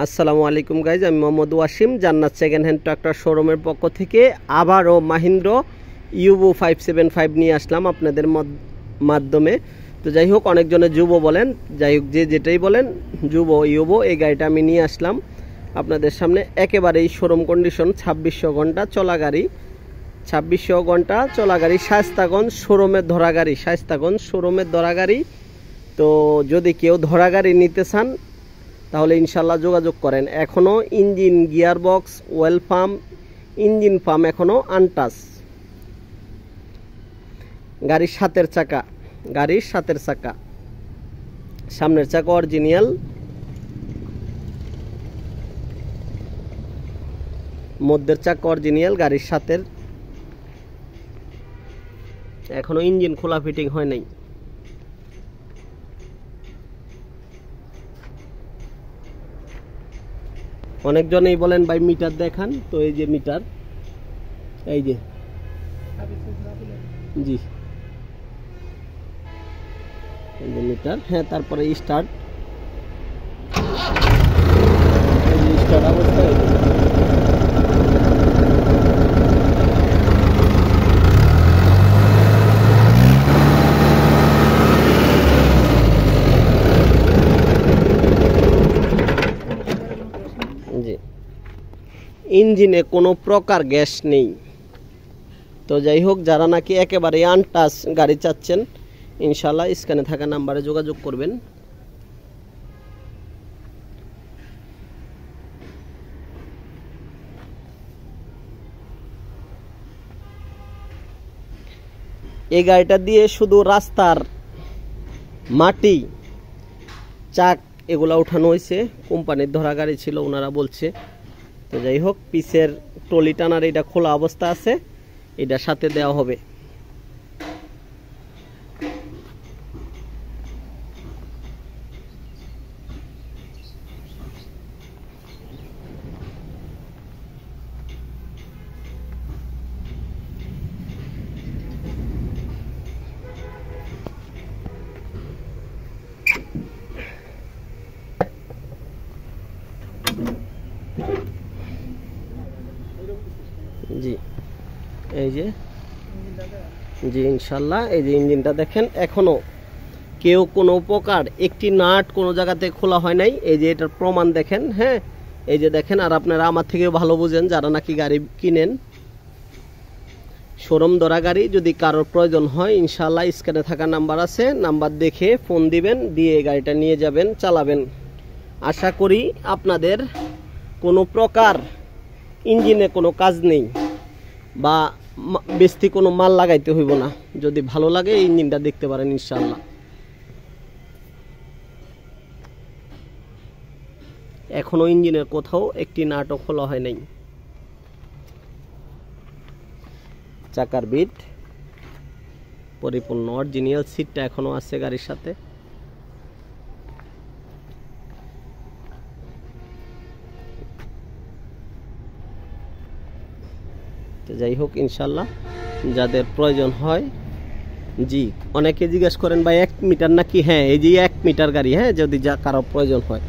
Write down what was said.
আসসালামু আলাইকুম গাইজ, আমি মোহাম্মদ ওয়াসিম জান্নাত সেকেন্ড হ্যান্ড ট্রাক্টর শোরুমের পক্ষ থেকে আবারও মাহিন্দ্র ইউবো 575 নিয়ে আসলাম আপনাদের মাধ্যমে। তো যাই হোক, অনেকজনে যুবো বলেন, যাই হোক যে যেটাই বলেন, যুবো ইউবো এই গাড়িটা আমি নিয়ে আসলাম আপনাদের সামনে। একেবারেই শোরুম কন্ডিশন, 2600 ঘন্টা চলা গাড়ি, 2600 ঘন্টা চলা গাড়ি, শায়েস্তাগঞ্জ শোরুমের ধরা গাড়ি, শায়েস্তাগঞ্জ শোরুমের ধরা গাড়ি। তো যদি কেউ ধরা গাড়ি নিতে চান তাহলে ইনশাল্লাহ যোগাযোগ করেন। এখনও engine, gear box, well pump, engine pump এখনও আনটাচ। গাড়ির সাতের চাকা, গাড়ির সাতের চাকা, সামনের চাকা অরিজিনাল, মধ্যের চাকা অরিজিনাল, গাড়ির সাতের। এখনও ইঞ্জিন খোলা ফিটিং হয় নাই। অনেকজনেই বলেন ভাই মিটার দেখান, তো এই যে মিটার, এই যে জি এই যে মিটার। হ্যাঁ, তারপরে স্টার্ট, স্টার্ট অবস্থায় জি, ইঞ্জিনে কোনো প্রকার গ্যাস নেই। তো যাই হোক, যারা নাকি একেবারে আনটাচ গাড়ি চাচ্ছেন, ইনশাল্লাহ স্ক্রিনে থাকা নাম্বারে যোগাযোগ করবেন। এই গাড়িটা দিয়ে শুধু রাস্তার মাটি, চাক এগুলা উঠানো হয়েছে, কোম্পানির ধরা গাড়ি ছিল ওনারা বলছে। তো যাই হোক, পিসের টলি টানার এটা খোলা অবস্থা আছে, এটা সাথে দেওয়া হবে। জি এই যে, জি ইনশাল্লাহ, এই যে ইঞ্জিনটা দেখেন, এখনো কেউ কোনো প্রকার একটি নাট কোনো জায়গাতে খোলা হয় নাই। এই যে এটার প্রমাণ দেখেন। হ্যাঁ, এই যে দেখেন, আর আপনারা আমার থেকে ভালো বুঝেন যারা নাকি গাড়ি কিনেন। শোরুম ধরা গাড়ি, যদি কারোর প্রয়োজন হয় ইনশাল্লাহ স্ক্রিনে থাকা নাম্বার আছে, নাম্বার দেখে ফোন দিবেন, দিয়ে গাড়িটা নিয়ে যাবেন, চালাবেন। আশা করি আপনাদের কোনো প্রকার ইঞ্জিনে কোনো কাজ নেই বা বেশি কোনো মাল লাগাইতে হইব না। যদি ভালো লাগে এই ইঞ্জিনটা দেখতে পারেন ইনশাল্লাহ। এখনো ইঞ্জিনের কোথাও একটি নাটও খোলা হয় নাই। চাকার বিট পরিপূর্ণ অরিজিনাল, সিটটা এখনো আছে গাড়ির সাথে। তো যাই হোক, ইনশাল্লাহ যাদের প্রয়োজন হয়, জি অনেকে জিজ্ঞাসা করেন ভাই 1 মিটার নাকি? হ্যাঁ, এই যে 1 মিটার গাড়ি। হ্যাঁ, যদি যা কারো প্রয়োজন হয়